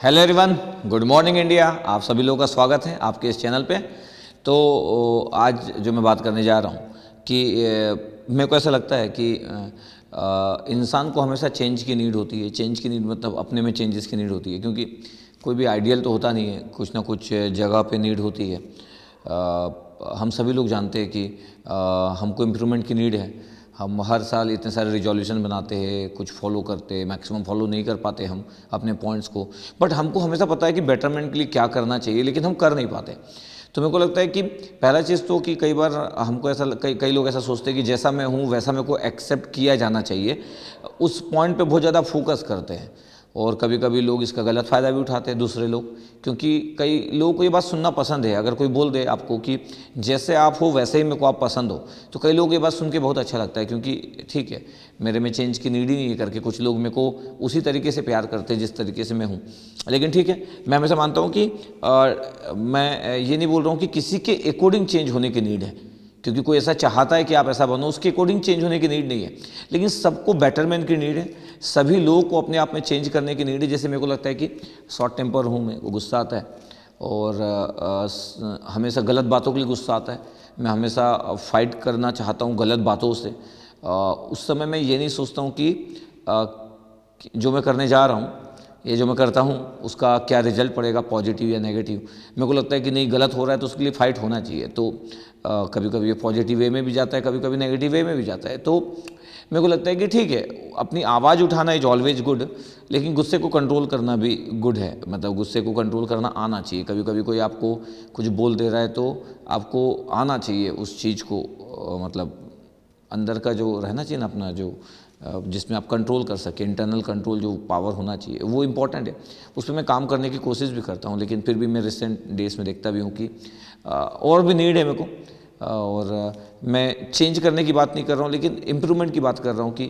Hello everyone, good morning India. आप सभी लोगों का स्वागत है आपके इस चैनल पे। तो आज जो मैं बात करने जा रहा हूँ कि मेरे को ऐसा लगता है कि इंसान को हमेशा चेंज की नीड होती है। चेंज की नीड मतलब अपने में चेंजेस की नीड होती है, क्योंकि कोई भी आइडियल तो होता नहीं है, कुछ ना कुछ जगह पे नीड होती है। हम सभी लोग जानते हैं कि हमको इम्प्रूवमेंट की नीड है। हम हर साल इतने सारे रिजोल्यूशन बनाते हैं, कुछ फॉलो करते हैं, मैक्सिमम फॉलो नहीं कर पाते हम अपने पॉइंट्स को। बट हमको हमेशा पता है कि बेटरमेंट के लिए क्या करना चाहिए, लेकिन हम कर नहीं पाते। तो मेरे को लगता है कि पहला चीज़ तो कि कई बार हमको ऐसा कई लोग ऐसा सोचते हैं कि जैसा मैं हूँ वैसा मेरे को एक्सेप्ट किया जाना चाहिए। उस पॉइंट पे बहुत ज़्यादा फोकस करते हैं, और कभी कभी लोग इसका गलत फ़ायदा भी उठाते हैं दूसरे लोग, क्योंकि कई लोगों को ये बात सुनना पसंद है। अगर कोई बोल दे आपको कि जैसे आप हो वैसे ही मेरे को आप पसंद हो, तो कई लोग ये बात सुन के बहुत अच्छा लगता है, क्योंकि ठीक है, मेरे में चेंज की नीड ही नहीं है करके कुछ लोग मेरे को उसी तरीके से प्यार करते हैं जिस तरीके से मैं हूँ। लेकिन ठीक है, मैं हमेशा मानता हूँ कि मैं ये नहीं बोल रहा हूँ कि किसी के अकॉर्डिंग चेंज होने की नीड है, क्योंकि कोई ऐसा चाहता है कि आप ऐसा बनो, उसके अकॉर्डिंग चेंज होने की नीड नहीं है। लेकिन सबको बेटरमेंट की नीड है, सभी लोगों को अपने आप में चेंज करने की नीड है। जैसे मेरे को लगता है कि शॉर्ट टेम्पर हूँ मैं, वो गुस्सा आता है, और हमेशा गलत बातों के लिए गुस्सा आता है। मैं हमेशा फाइट करना चाहता हूँ गलत बातों से। उस समय मैं ये नहीं सोचता हूँ कि जो मैं करने जा रहा हूँ, ये जो मैं करता हूँ उसका क्या रिजल्ट पड़ेगा, पॉजिटिव या नेगेटिव। मेरे को लगता है कि नहीं, गलत हो रहा है तो उसके लिए फ़ाइट होना चाहिए। तो कभी कभी ये पॉजिटिव वे में भी जाता है, कभी कभी नेगेटिव वे में भी जाता है। तो मेरे को लगता है कि ठीक है, अपनी आवाज़ उठाना इज ऑलवेज गुड, लेकिन गुस्से को कंट्रोल करना भी गुड है। मतलब गुस्से को कंट्रोल करना आना चाहिए। कभी कभी कोई आपको कुछ बोल दे रहा है तो आपको आना चाहिए उस चीज़ को, मतलब अंदर का जो रहना चाहिए ना अपना, जो जिसमें आप कंट्रोल कर सकें, इंटरनल कंट्रोल जो पावर होना चाहिए, वो इम्पॉर्टेंट है। उस पर मैं काम करने की कोशिश भी करता हूँ, लेकिन फिर भी मैं रिसेंट डेज में देखता भी हूँ कि और भी नीड है मेरे को। और मैं चेंज करने की बात नहीं कर रहा हूँ, लेकिन इम्प्रूवमेंट की बात कर रहा हूँ कि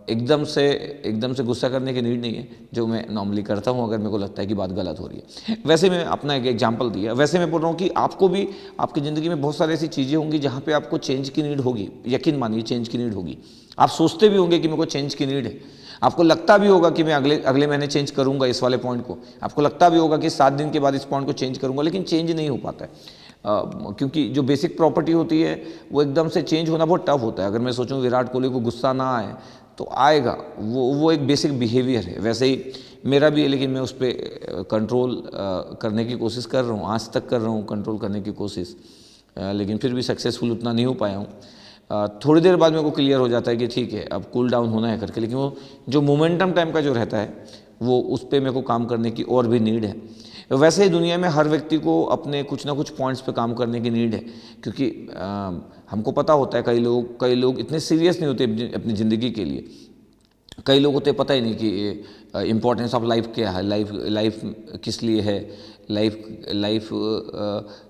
एकदम से गुस्सा करने की नीड नहीं है, जो मैं नॉर्मली करता हूँ अगर मेरे को लगता है कि बात गलत हो रही है। वैसे मैं अपना एक एग्जांपल दिया, वैसे मैं बोल रहा हूँ कि आपको भी आपकी ज़िंदगी में बहुत सारी ऐसी चीज़ें होंगी जहाँ पे आपको चेंज की नीड होगी। यकीन मानिए, चेंज की नीड होगी। आप सोचते भी होंगे कि मेरे को चेंज की नीड है, आपको लगता भी होगा कि मैं अगले अगले महीने चेंज करूंगा इस वाले पॉइंट को, आपको लगता भी होगा कि 7 दिन के बाद इस पॉइंट को चेंज करूंगा, लेकिन चेंज नहीं हो पाता है। क्योंकि जो बेसिक प्रॉपर्टी होती है वो एकदम से चेंज होना बहुत टफ होता है। अगर मैं सोचूं विराट कोहली को गुस्सा ना आए तो आएगा, वो एक बेसिक बिहेवियर है। वैसे ही मेरा भी है, लेकिन मैं उस पर कंट्रोल करने की कोशिश कर रहा हूँ, आज तक कर रहा हूँ कंट्रोल करने की कोशिश, लेकिन फिर भी सक्सेसफुल उतना नहीं हो पाया हूँ। थोड़ी देर बाद मेरे को क्लियर हो जाता है कि ठीक है, अब कूल डाउन होना है करके, लेकिन वो जो मोमेंटम टाइम का जो रहता है वो उस पर मेरे को काम करने की और भी नीड है। वैसे ही दुनिया में हर व्यक्ति को अपने कुछ ना कुछ पॉइंट्स पे काम करने की नीड है, क्योंकि हमको पता होता है कई लोग इतने सीरियस नहीं होते अपनी ज़िंदगी के लिए। कई लोगों को तो पता ही नहीं कि इम्पोर्टेंस ऑफ लाइफ क्या है, लाइफ किस लिए है। लाइफ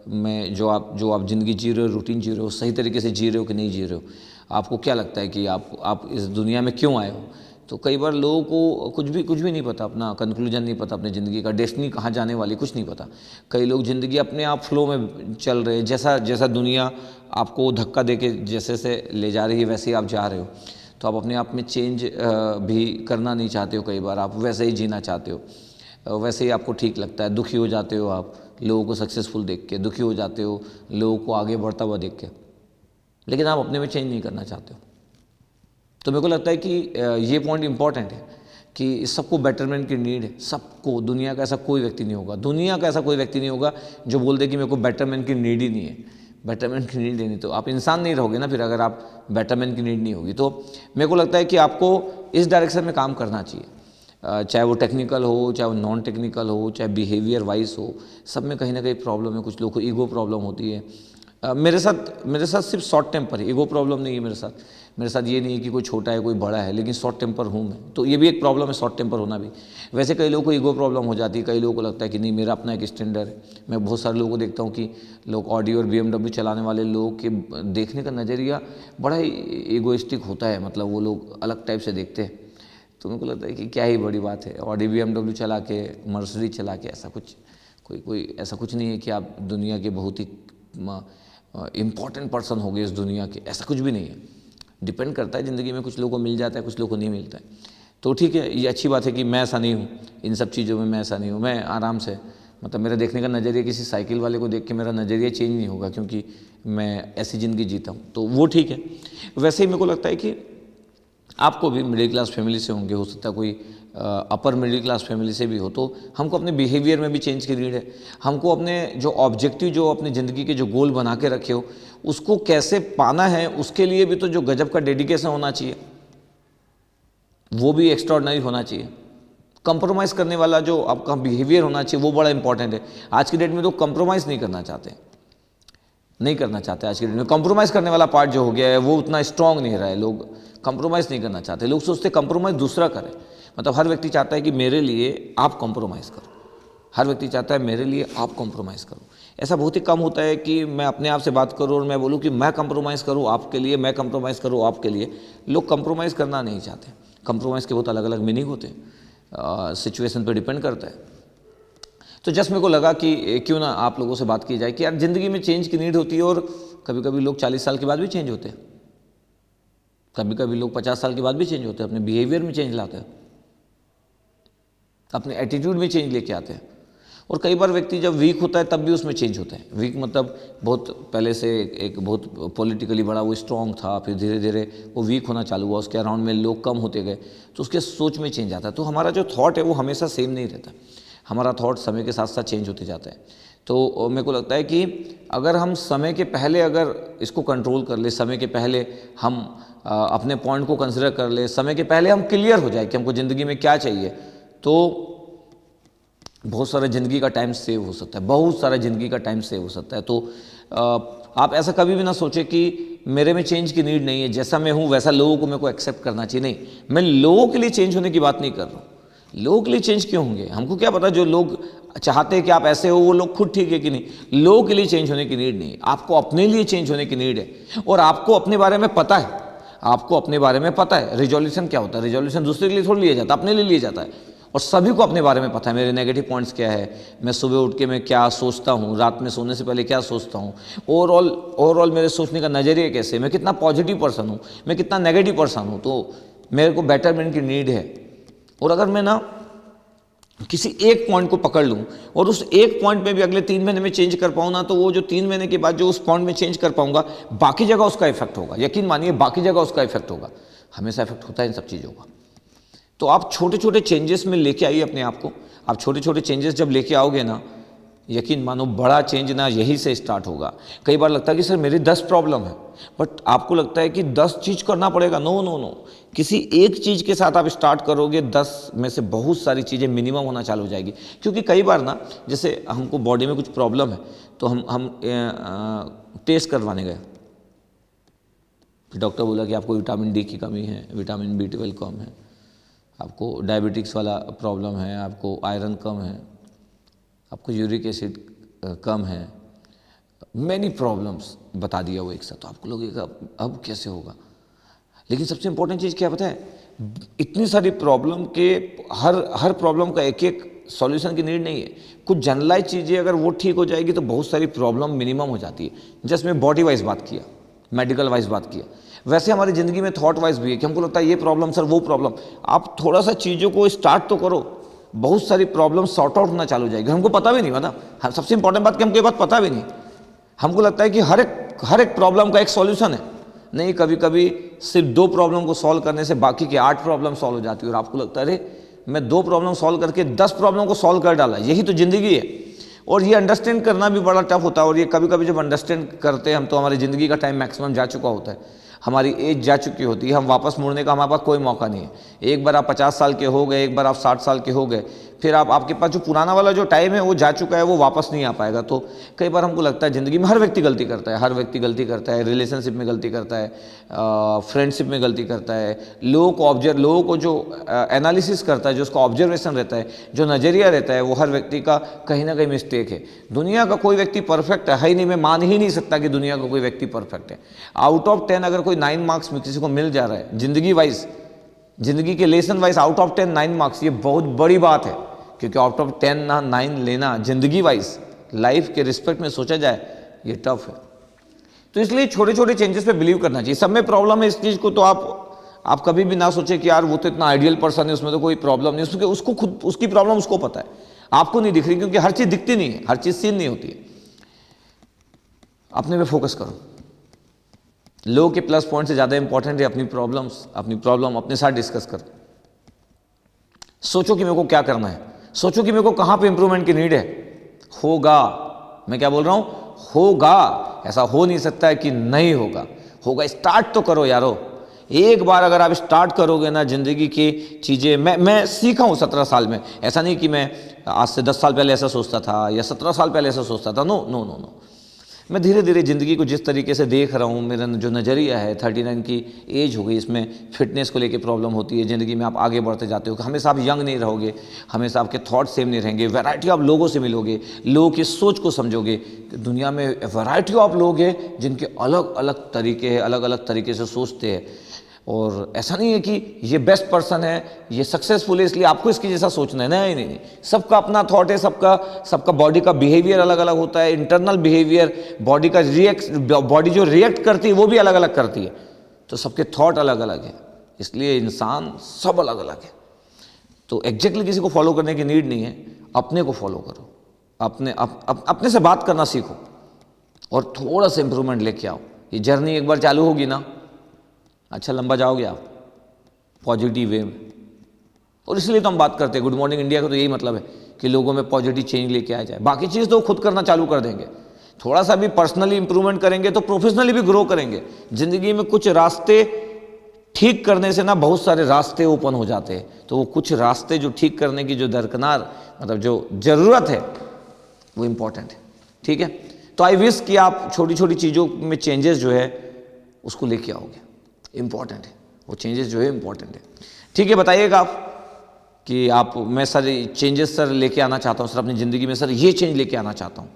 में जो आप ज़िंदगी जी रहे हो, रूटीन जी रहे हो, सही तरीके से जी रहे हो कि नहीं जी रहे हो। आपको क्या लगता है कि आप इस दुनिया में क्यों आए हो। तो कई बार लोगों को कुछ भी नहीं पता, अपना कंक्लूजन नहीं पता, अपनी ज़िंदगी का डेस्टिनी कहाँ जाने वाली कुछ नहीं पता। कई लोग ज़िंदगी अपने आप फ्लो में चल रहे हैं, जैसा जैसा दुनिया आपको धक्का दे के जैसे से ले जा रही है वैसे ही आप जा रहे हो। तो आप अपने आप में चेंज भी करना नहीं चाहते हो, कई बार आप वैसे ही जीना चाहते हो, वैसे ही आपको ठीक लगता है। दुखी हो जाते हो आप लोगों को सक्सेसफुल देख के, दुखी हो जाते हो लोगों को आगे बढ़ता हुआ देख के, लेकिन आप अपने में चेंज नहीं करना चाहते हो। तो मेरे को लगता है कि ये पॉइंट इंपॉर्टेंट है कि सबको बेटरमेंट की नीड है। सबको, दुनिया का ऐसा कोई व्यक्ति नहीं होगा, दुनिया का ऐसा कोई व्यक्ति नहीं होगा जो बोल दे कि मेरे को बेटरमेंट की नीड ही नहीं है। बेटरमेंट की नीड नहीं, तो आप इंसान नहीं रहोगे ना फिर, अगर आप बेटरमेंट की नीड नहीं होगी। तो मेरे को लगता है कि आपको इस डायरेक्शन में काम करना चाहिए, चाहे वो टेक्निकल हो, चाहे वो नॉन टेक्निकल हो, चाहे बिहेवियर वाइज हो। सब में कहीं ना कहीं प्रॉब्लम है। कुछ लोगों को ईगो प्रॉब्लम होती है। मेरे साथ सिर्फ शॉर्ट टेम्पर है, ईगो प्रॉब्लम नहीं है मेरे साथ ये नहीं है कि कोई छोटा है कोई बड़ा है, लेकिन शॉर्ट टेम्पर हूँ मैं। तो ये भी एक प्रॉब्लम है, शॉर्ट टेम्पर होना भी। वैसे कई लोगों को ईगो प्रॉब्लम हो जाती है, कई लोगों को लगता है कि नहीं, मेरा अपना एक स्टैंडर्ड है। मैं बहुत सारे लोगों को देखता हूँ कि लोग ऑडी और BMW चलाने वाले लोगों के देखने का नज़रिया बड़ा ही ईगोइस्टिक होता है, मतलब वो लोग अलग टाइप से देखते हैं। तो मेरे को लगता है कि क्या ही बड़ी बात है, ऑडी BMW चला के, मर्सिडीज चला के, ऐसा कुछ कोई ऐसा कुछ नहीं है कि आप दुनिया के बहुत ही इम्पॉर्टेंट पर्सन हो गए इस दुनिया के, ऐसा कुछ भी नहीं है। डिपेंड करता है, ज़िंदगी में कुछ लोगों को मिल जाता है, कुछ लोगों को नहीं मिलता है। तो ठीक है, ये अच्छी बात है कि मैं ऐसा नहीं हूँ, इन सब चीज़ों में मैं ऐसा नहीं हूँ, मैं आराम से, मतलब मेरा देखने का नज़रिया किसी साइकिल वाले को देख के मेरा नज़रिया चेंज नहीं होगा, क्योंकि मैं ऐसी ज़िंदगी जीता हूँ, तो वो ठीक है। वैसे ही मेरे को लगता है कि आपको भी मिडिल क्लास फैमिली से होंगे, हो सकता है कोई अपर मिडिल क्लास फैमिली से भी हो, तो हमको अपने बिहेवियर में भी चेंज की नीड है। हमको अपने जो ऑब्जेक्टिव, जो अपनी ज़िंदगी के जो गोल बना के रखे हो, उसको कैसे पाना है, उसके लिए भी तो जो गजब का डेडिकेशन होना चाहिए, वो भी एक्स्ट्राऑर्डिनरी होना चाहिए। कंप्रोमाइज़ करने वाला जो आपका बिहेवियर होना चाहिए, वो बड़ा इंपॉर्टेंट है। आज की डेट में तो कंप्रोमाइज़ नहीं करना चाहते, नहीं करना चाहते। आज की डेट में कंप्रोमाइज़ करने वाला पार्ट जो हो गया है वो उतना स्ट्रांग नहीं रहा है। लोग कंप्रोमाइज़ नहीं करना चाहते, लोग सोचते कंप्रोमाइज़ दूसरा करे। मतलब हर व्यक्ति चाहता है कि मेरे लिए आप कंप्रोमाइज़ करो, हर व्यक्ति चाहता है मेरे लिए आप कंप्रोमाइज़ करो। ऐसा बहुत ही कम होता है कि मैं अपने आप से बात करूं और मैं बोलूं कि मैं कंप्रोमाइज़ करूं आपके लिए, मैं कंप्रोमाइज़ करूं आपके लिए। लोग कंप्रोमाइज़ करना नहीं चाहते। कंप्रोमाइज़ के बहुत अलग अलग मीनिंग होते हैं, सिचुएशन पर डिपेंड करता है। तो जस्ट मेरे को लगा कि क्यों ना आप लोगों से बात की जाए कि यार ज़िंदगी में चेंज की नीड होती है, और कभी कभी लोग 40 साल के बाद भी चेंज होते हैं, कभी कभी लोग 50 साल के बाद भी चेंज होते हैं, अपने बिहेवियर में चेंज लाते हैं, अपने एटीट्यूड में चेंज लेके आते हैं। और कई बार व्यक्ति जब वीक होता है तब भी उसमें चेंज होता है। वीक मतलब बहुत पहले से एक बहुत पॉलिटिकली बड़ा वो स्ट्रॉन्ग था, फिर धीरे धीरे वो वीक होना चालू हुआ, उसके अराउंड में लोग कम होते गए, तो उसके सोच में चेंज आता है। तो हमारा जो थॉट है वो हमेशा सेम नहीं रहता, हमारा थॉट समय के साथ साथ चेंज होते जाता है। तो मेरे को लगता है कि अगर हम समय के पहले अगर इसको कंट्रोल कर ले, समय के पहले हम अपने पॉइंट को कंसिडर कर ले, समय के पहले हम क्लियर हो जाए कि हमको ज़िंदगी में क्या चाहिए, तो बहुत सारा ज़िंदगी का टाइम सेव हो सकता है, बहुत सारा ज़िंदगी का टाइम सेव हो सकता है। तो आप ऐसा कभी भी ना सोचें कि मेरे में चेंज की नीड नहीं है, जैसा मैं हूँ वैसा लोगों को मेरे को एक्सेप्ट करना चाहिए। नहीं, मैं लोगों के लिए चेंज होने की बात नहीं कर रहा हूँ। लोगों के लिए चेंज क्यों होंगे, हमको क्या पता, जो लोग चाहते हैं कि आप ऐसे हो वो लोग खुद ठीक है कि नहीं। लोगों के लिए चेंज होने की नीड नहीं है, आपको अपने लिए चेंज होने की नीड है। और आपको अपने बारे में पता है, आपको अपने बारे में पता है। रिजोल्यूशन क्या होता है, रिजोल्यूशन दूसरे के लिए थोड़ी लिया जाता है, अपने लिए लिया जाता है। और सभी को अपने बारे में पता है, मेरे नेगेटिव पॉइंट्स क्या है, मैं सुबह उठ के मैं क्या सोचता हूँ, रात में सोने से पहले क्या सोचता हूँ, ओवरऑल मेरे सोचने का नज़रिया कैसे, मैं कितना पॉजिटिव पर्सन हूँ, मैं कितना नेगेटिव पर्सन हूँ। तो मेरे को बेटरमेंट की नीड है। और अगर मैं ना किसी एक पॉइंट को पकड़ लूँ और उस एक पॉइंट में भी अगले 3 महीने में चेंज कर पाऊँ ना, तो वो जो 3 महीने के बाद जो उस पॉइंट में चेंज कर पाऊँगा, बाकी जगह उसका इफेक्ट होगा। यकीन मानिए, बाकी जगह उसका इफेक्ट होगा। हमेशा इफेक्ट होता है इन सब चीज़ों का। तो आप छोटे छोटे चेंजेस में लेके आइए अपने आप को। आप छोटे छोटे चेंजेस जब लेके आओगे ना, यकीन मानो बड़ा चेंज ना यही से स्टार्ट होगा। कई बार लगता है कि सर मेरी 10 प्रॉब्लम है, बट आपको लगता है कि 10 चीज़ करना पड़ेगा। नो नो नो, किसी एक चीज़ के साथ आप स्टार्ट करोगे, 10 में से बहुत सारी चीज़ें मिनिमम होना चालू हो जाएगी। क्योंकि कई बार ना, जैसे हमको बॉडी में कुछ प्रॉब्लम है, तो हम टेस्ट करवाने गए, डॉक्टर बोला कि आपको विटामिन डी की कमी है, विटामिन B12 कम है, आपको डायबिटिक्स वाला प्रॉब्लम है, आपको आयरन कम है, आपको यूरिक एसिड कम है, मैनी प्रॉब्लम्स बता दिया वो एक साथ। तो आपको लगेगा अब कैसे होगा। लेकिन सबसे इंपॉर्टेंट चीज़ क्या पता है, इतनी सारी प्रॉब्लम के हर प्रॉब्लम का एक एक सॉल्यूशन की नीड नहीं है। कुछ जनरलाइज चीज़ें अगर वो ठीक हो जाएगी तो बहुत सारी प्रॉब्लम मिनिमम हो जाती है। जैसे मैं बॉडी वाइज बात किया, मेडिकल वाइज बात किया, वैसे हमारी ज़िंदगी में थॉट वाइज भी है कि हमको लगता है ये प्रॉब्लम सर, वो प्रॉब्लम। आप थोड़ा सा चीज़ों को स्टार्ट तो करो, बहुत सारी प्रॉब्लम सॉर्ट आउट होना चालू हो जाएगी। हमको पता भी नहीं, मतलब सबसे इंपॉर्टेंट बात कि हमको ये बात पता भी नहीं। हमको लगता है कि हर एक प्रॉब्लम का एक सॉल्यूशन है। नहीं, कभी कभी सिर्फ 2 प्रॉब्लम को सॉल्व करने से बाकी के 8 प्रॉब्लम सॉल्व हो जाती है। और आपको लगता है अरे मैं 2 प्रॉब्लम सॉल्व करके 10 प्रॉब्लम को सॉल्व कर डाला। यही तो ज़िंदगी है। और ये अंडरस्टैंड करना भी बड़ा टफ होता है। और ये कभी कभी जब अंडरस्टैंड करते हैं हम, तो हमारी ज़िंदगी का टाइम मैक्सिमम जा चुका होता है, हमारी एज जा चुकी होती है, हम वापस मुड़ने का हमारे पास कोई मौका नहीं है। एक बार आप 50 साल के हो गए, एक बार आप 60 साल के हो गए, फिर आपके पास जो पुराना वाला जो टाइम है वो जा चुका है, वो वापस नहीं आ पाएगा। तो कई बार हमको लगता है ज़िंदगी में हर व्यक्ति गलती करता है, हर व्यक्ति गलती करता है, रिलेशनशिप में गलती करता है, फ्रेंडशिप में गलती करता है। लोगों को जो एनालिसिस करता है, जो उसका ऑब्जर्वेशन रहता है, जो नज़रिया रहता है, वो हर व्यक्ति का कहीं ना कहीं मिस्टेक है। दुनिया का कोई व्यक्ति परफेक्ट है ही नहीं। मैं मान ही नहीं सकता कि दुनिया का कोई व्यक्ति परफेक्ट है। आउट ऑफ 10 अगर कोई 9 मार्क्स में किसी को मिल जा रहा है ज़िंदगी वाइज, ज़िंदगी के lesson wise, out of 10 9 marks, ये बहुत बड़ी बात है। क्योंकि आउट ऑफ 10 ना 9 लेना ज़िंदगी वाइज, लाइफ के रिस्पेक्ट में सोचा जाए, ये टफ है। तो इसलिए छोटे छोटे चेंजेस पे बिलीव करना चाहिए। सब में प्रॉब्लम है इस चीज़ को तो आप आप कभी भी ना सोचें कि यार वो तो इतना आइडियल पर्सन है, उसमें तो कोई प्रॉब्लम नहीं, उसको खुद उसकी प्रॉब्लम उसको पता है, आपको नहीं दिख रही, क्योंकि हर चीज़ दिखती नहीं है, हर चीज़ सीन नहीं होती है। अपने पे फोकस करो। लोगों के प्लस पॉइंट से ज़्यादा इंपॉर्टेंट है अपनी प्रॉब्लम अपने साथ डिस्कस करो। सोचो कि मेरे को क्या करना है, सोचो कि मेरे को कहाँ पे इंप्रूवमेंट की नीड है। होगा, मैं क्या बोल रहा हूँ, होगा। ऐसा हो नहीं सकता है कि नहीं होगा, होगा। स्टार्ट तो करो यारो। एक बार अगर आप स्टार्ट करोगे ना ज़िंदगी की चीज़ें, मैं सीखा हूँ 17 साल में। ऐसा नहीं कि मैं आज से 10 साल पहले ऐसा सोचता था या 17 साल पहले ऐसा सोचता था, नो नो नो नो। मैं धीरे धीरे ज़िंदगी को जिस तरीके से देख रहा हूँ, मेरा जो नज़रिया है, 39 की एज हो गई, इसमें फिटनेस को लेके प्रॉब्लम होती है ज़िंदगी में, आप आगे बढ़ते जाते हो, हमेशा आप यंग नहीं रहोगे, हमेशा आपके थॉट सेम नहीं रहेंगे, वैरायटी ऑफ लोगों से मिलोगे, लोगों की सोच को समझोगे। दुनिया में वैरायटी ऑफ लोग हैं जिनके अलग अलग तरीके हैं, अलग अलग तरीके से सोचते हैं, और ऐसा नहीं है कि ये बेस्ट पर्सन है, ये सक्सेसफुल है इसलिए आपको इसकी जैसा सोचना है। नहीं नहीं नहीं, सबका अपना थॉट है, सबका बॉडी का बिहेवियर अलग अलग होता है, इंटरनल बिहेवियर, बॉडी जो रिएक्ट करती है वो भी अलग अलग करती है, तो सबके थॉट अलग अलग है, इसलिए इंसान सब अलग अलग है। तो एग्जैक्टली किसी को फॉलो करने की नीड नहीं है, अपने को फॉलो करो, अपने से बात करना सीखो और थोड़ा सा इंप्रूवमेंट लेके आओ। ये जर्नी एक बार चालू होगी ना, अच्छा लंबा जाओगे आप पॉजिटिव वे में। और इसलिए तो हम बात करते हैं गुड मॉर्निंग इंडिया का, तो यही मतलब है कि लोगों में पॉजिटिव चेंज लेके आ जाए। बाकी चीज़ तो खुद करना चालू कर देंगे, थोड़ा सा भी पर्सनली इंप्रूवमेंट करेंगे तो प्रोफेशनली भी ग्रो करेंगे। ज़िंदगी में कुछ रास्ते ठीक करने से ना बहुत सारे रास्ते ओपन हो जाते हैं, तो वो कुछ रास्ते जो ठीक करने की जो दरकिनार मतलब जो ज़रूरत है वो इम्पॉर्टेंट है। ठीक है, तो आई विश कि आप छोटी छोटी चीज़ों में चेंजेस जो है उसको लेके आओगे, इम्पॉर्टेंट है वो चेंजेस जो है इम्पॉर्टेंट है। ठीक है, बताइएगा आप कि आप, मैं सर चेंजेस सर लेके आना चाहता हूँ सर अपनी ज़िंदगी में, सर ये चेंज लेके आना चाहता हूँ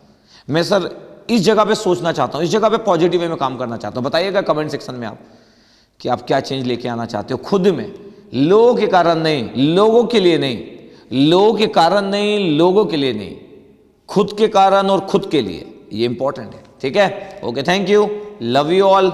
मैं, सर इस जगह पे सोचना चाहता हूँ, इस जगह पे पॉजिटिव वे में काम करना चाहता हूँ। बताइएगा कमेंट सेक्शन में आप कि आप क्या चेंज लेके आना चाहते हो खुद में, लोगों के कारण नहीं, लोगों के लिए नहीं, लोगों के कारण नहीं, लोगों के लिए नहीं, खुद के कारण और खुद के लिए, ये इंपॉर्टेंट है। ठीक है, okay, thank you, love you all.